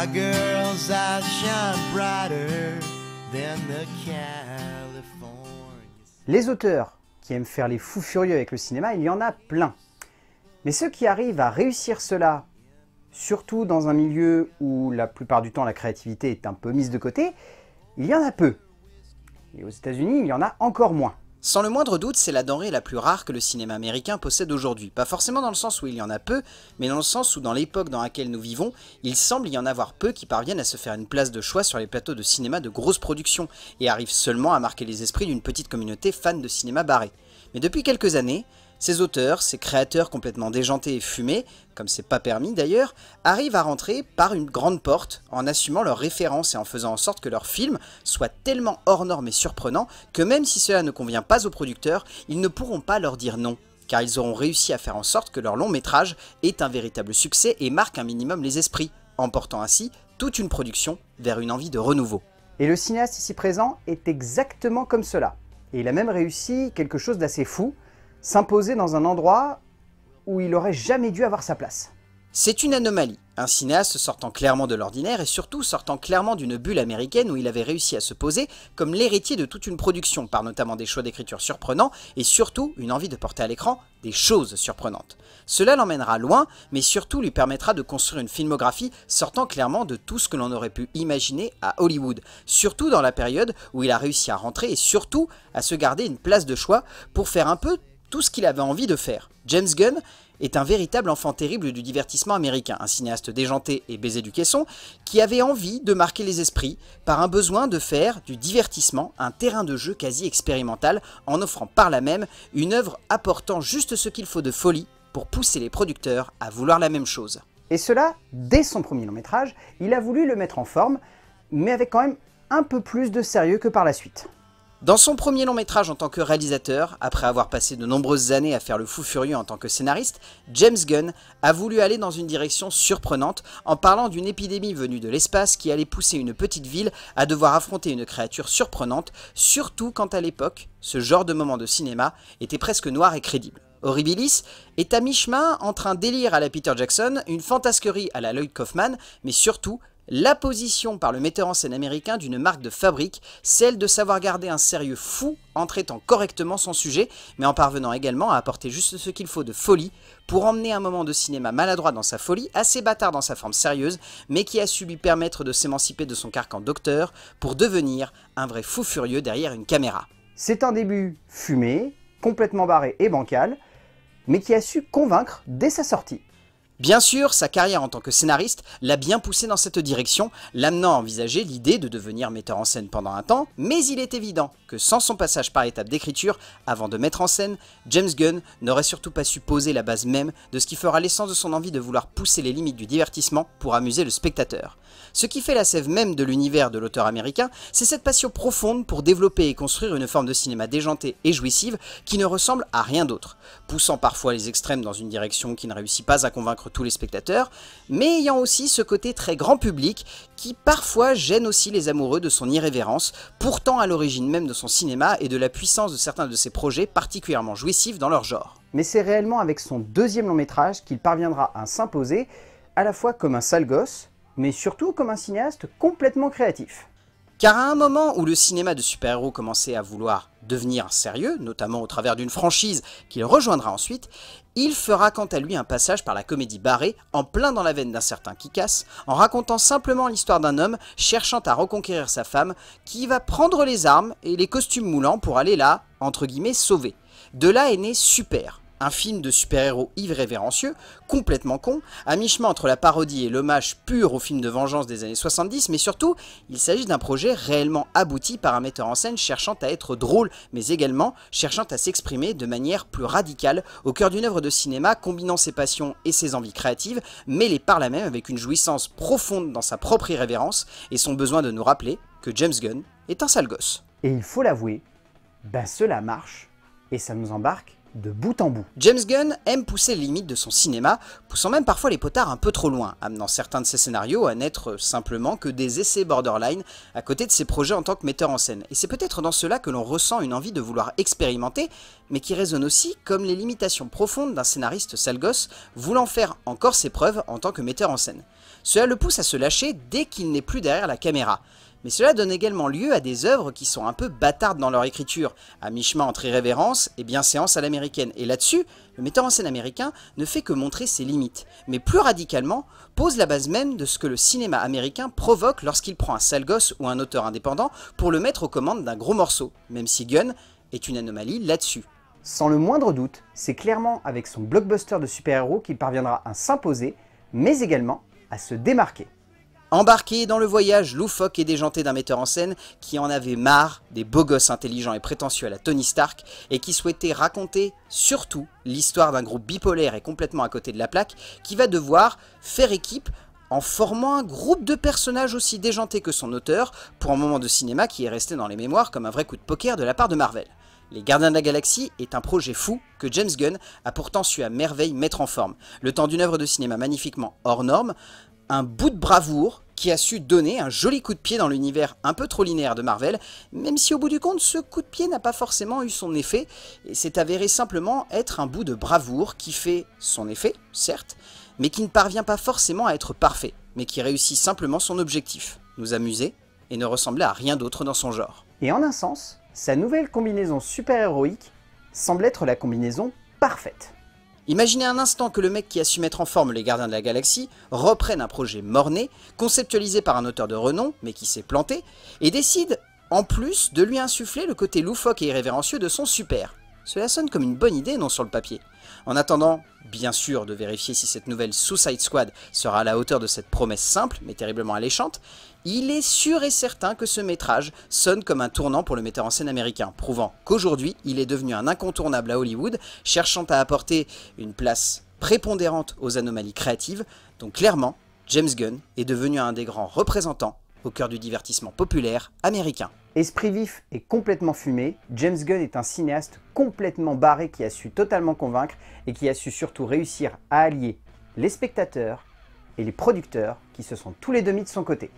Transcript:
My girl's eyes shine brighter than the California. Les auteurs qui aiment faire les fous furieux avec le cinéma, il y en a plein. Mais ceux qui arrivent à réussir cela, surtout dans un milieu où la plupart du temps la créativité est un peu mise de côté, il y en a peu. Et aux États-Unis, il y en a encore moins. Sans le moindre doute, c'est la denrée la plus rare que le cinéma américain possède aujourd'hui. Pas forcément dans le sens où il y en a peu, mais dans le sens où dans l'époque dans laquelle nous vivons, il semble y en avoir peu qui parviennent à se faire une place de choix sur les plateaux de cinéma de grosses productions, et arrivent seulement à marquer les esprits d'une petite communauté fan de cinéma barré. Mais depuis quelques années, ces auteurs, ces créateurs complètement déjantés et fumés, comme c'est pas permis d'ailleurs, arrivent à rentrer par une grande porte en assumant leurs références et en faisant en sorte que leurs films soient tellement hors normes et surprenants que même si cela ne convient pas aux producteurs, ils ne pourront pas leur dire non, car ils auront réussi à faire en sorte que leur long métrage est un véritable succès et marque un minimum les esprits, emportant ainsi toute une production vers une envie de renouveau. Et le cinéaste ici présent est exactement comme cela. Et il a même réussi quelque chose d'assez fou, s'imposer dans un endroit où il aurait jamais dû avoir sa place. C'est une anomalie, un cinéaste sortant clairement de l'ordinaire et surtout sortant clairement d'une bulle américaine où il avait réussi à se poser comme l'héritier de toute une production par notamment des choix d'écriture surprenants et surtout une envie de porter à l'écran des choses surprenantes. Cela l'emmènera loin mais surtout lui permettra de construire une filmographie sortant clairement de tout ce que l'on aurait pu imaginer à Hollywood, surtout dans la période où il a réussi à rentrer et surtout à se garder une place de choix pour faire un peu tout ce qu'il avait envie de faire. James Gunn est un véritable enfant terrible du divertissement américain, un cinéaste déjanté et baisé du caisson, qui avait envie de marquer les esprits par un besoin de faire du divertissement un terrain de jeu quasi expérimental, en offrant par là même une œuvre apportant juste ce qu'il faut de folie pour pousser les producteurs à vouloir la même chose. Et cela, dès son premier long métrage, il a voulu le mettre en forme, mais avec quand même un peu plus de sérieux que par la suite. Dans son premier long métrage en tant que réalisateur, après avoir passé de nombreuses années à faire le fou furieux en tant que scénariste, James Gunn a voulu aller dans une direction surprenante en parlant d'une épidémie venue de l'espace qui allait pousser une petite ville à devoir affronter une créature surprenante, surtout quand à l'époque, ce genre de moment de cinéma était presque noir et crédible. Horribilis est à mi-chemin entre un délire à la Peter Jackson, une fantasquerie à la Lloyd Kaufman, mais surtout la position par le metteur en scène américain d'une marque de fabrique, celle de savoir garder un sérieux fou en traitant correctement son sujet, mais en parvenant également à apporter juste ce qu'il faut de folie pour emmener un moment de cinéma maladroit dans sa folie, assez bâtard dans sa forme sérieuse, mais qui a su lui permettre de s'émanciper de son carcan docteur pour devenir un vrai fou furieux derrière une caméra. C'est un début fumé, complètement barré et bancal, mais qui a su convaincre dès sa sortie. Bien sûr, sa carrière en tant que scénariste l'a bien poussé dans cette direction, l'amenant à envisager l'idée de devenir metteur en scène pendant un temps, mais il est évident que sans son passage par étape d'écriture, avant de mettre en scène, James Gunn n'aurait surtout pas su poser la base même de ce qui fera l'essence de son envie de vouloir pousser les limites du divertissement pour amuser le spectateur. Ce qui fait la sève même de l'univers de l'auteur américain, c'est cette passion profonde pour développer et construire une forme de cinéma déjantée et jouissive qui ne ressemble à rien d'autre, poussant parfois les extrêmes dans une direction qui ne réussit pas à convaincre tous les spectateurs, mais ayant aussi ce côté très grand public qui parfois gêne aussi les amoureux de son irrévérence, pourtant à l'origine même de son cinéma et de la puissance de certains de ses projets particulièrement jouissifs dans leur genre. Mais c'est réellement avec son deuxième long métrage qu'il parviendra à s'imposer, à la fois comme un sale gosse, mais surtout comme un cinéaste complètement créatif. Car à un moment où le cinéma de super-héros commençait à vouloir devenir sérieux, notamment au travers d'une franchise qu'il rejoindra ensuite, il fera quant à lui un passage par la comédie barrée, en plein dans la veine d'un certain Kick-Ass, en racontant simplement l'histoire d'un homme cherchant à reconquérir sa femme, qui va prendre les armes et les costumes moulants pour aller la, entre guillemets, sauver. De là est né Super, un film de super-héros irrévérencieux, complètement con, à mi-chemin entre la parodie et l'hommage pur au film de vengeance des années 70, mais surtout, il s'agit d'un projet réellement abouti par un metteur en scène cherchant à être drôle, mais également cherchant à s'exprimer de manière plus radicale au cœur d'une œuvre de cinéma combinant ses passions et ses envies créatives, mêlées par là même avec une jouissance profonde dans sa propre irrévérence et son besoin de nous rappeler que James Gunn est un sale gosse. Et il faut l'avouer, ben cela marche, et ça nous embarque de bout en bout. James Gunn aime pousser les limites de son cinéma, poussant même parfois les potards un peu trop loin, amenant certains de ses scénarios à n'être simplement que des essais borderline à côté de ses projets en tant que metteur en scène. Et c'est peut-être dans cela que l'on ressent une envie de vouloir expérimenter, mais qui résonne aussi comme les limitations profondes d'un scénariste sale gosse voulant faire encore ses preuves en tant que metteur en scène. Cela le pousse à se lâcher dès qu'il n'est plus derrière la caméra. Mais cela donne également lieu à des œuvres qui sont un peu bâtardes dans leur écriture, à mi-chemin entre irrévérence et bienséance à l'américaine. Et là-dessus, le metteur en scène américain ne fait que montrer ses limites, mais plus radicalement, pose la base même de ce que le cinéma américain provoque lorsqu'il prend un sale gosse ou un auteur indépendant pour le mettre aux commandes d'un gros morceau, même si Gunn est une anomalie là-dessus. Sans le moindre doute, c'est clairement avec son blockbuster de super-héros qu'il parviendra à s'imposer, mais également à se démarquer. Embarqué dans le voyage loufoque et déjanté d'un metteur en scène qui en avait marre des beaux gosses intelligents et prétentieux à la Tony Stark et qui souhaitait raconter surtout l'histoire d'un groupe bipolaire et complètement à côté de la plaque qui va devoir faire équipe en formant un groupe de personnages aussi déjantés que son auteur pour un moment de cinéma qui est resté dans les mémoires comme un vrai coup de poker de la part de Marvel. Les Gardiens de la Galaxie est un projet fou que James Gunn a pourtant su à merveille mettre en forme. Le temps d'une œuvre de cinéma magnifiquement hors norme, un bout de bravoure qui a su donner un joli coup de pied dans l'univers un peu trop linéaire de Marvel, même si au bout du compte ce coup de pied n'a pas forcément eu son effet, et s'est avéré simplement être un bout de bravoure qui fait son effet, certes, mais qui ne parvient pas forcément à être parfait, mais qui réussit simplement son objectif, nous amuser, et ne ressemblait à rien d'autre dans son genre. Et en un sens, sa nouvelle combinaison super-héroïque semble être la combinaison parfaite. Imaginez un instant que le mec qui a su mettre en forme les Gardiens de la Galaxie reprenne un projet mort-né, conceptualisé par un auteur de renom, mais qui s'est planté, et décide, en plus, de lui insuffler le côté loufoque et irrévérencieux de son super. Cela sonne comme une bonne idée, non, sur le papier. En attendant, bien sûr, de vérifier si cette nouvelle Suicide Squad sera à la hauteur de cette promesse simple, mais terriblement alléchante, il est sûr et certain que ce métrage sonne comme un tournant pour le metteur en scène américain, prouvant qu'aujourd'hui, il est devenu un incontournable à Hollywood, cherchant à apporter une place prépondérante aux anomalies créatives, donc clairement, James Gunn est devenu un des grands représentants au cœur du divertissement populaire américain. Esprit vif et complètement fumé, James Gunn est un cinéaste complètement barré qui a su totalement convaincre et qui a su surtout réussir à allier les spectateurs et les producteurs qui se sont tous les deux mis de son côté.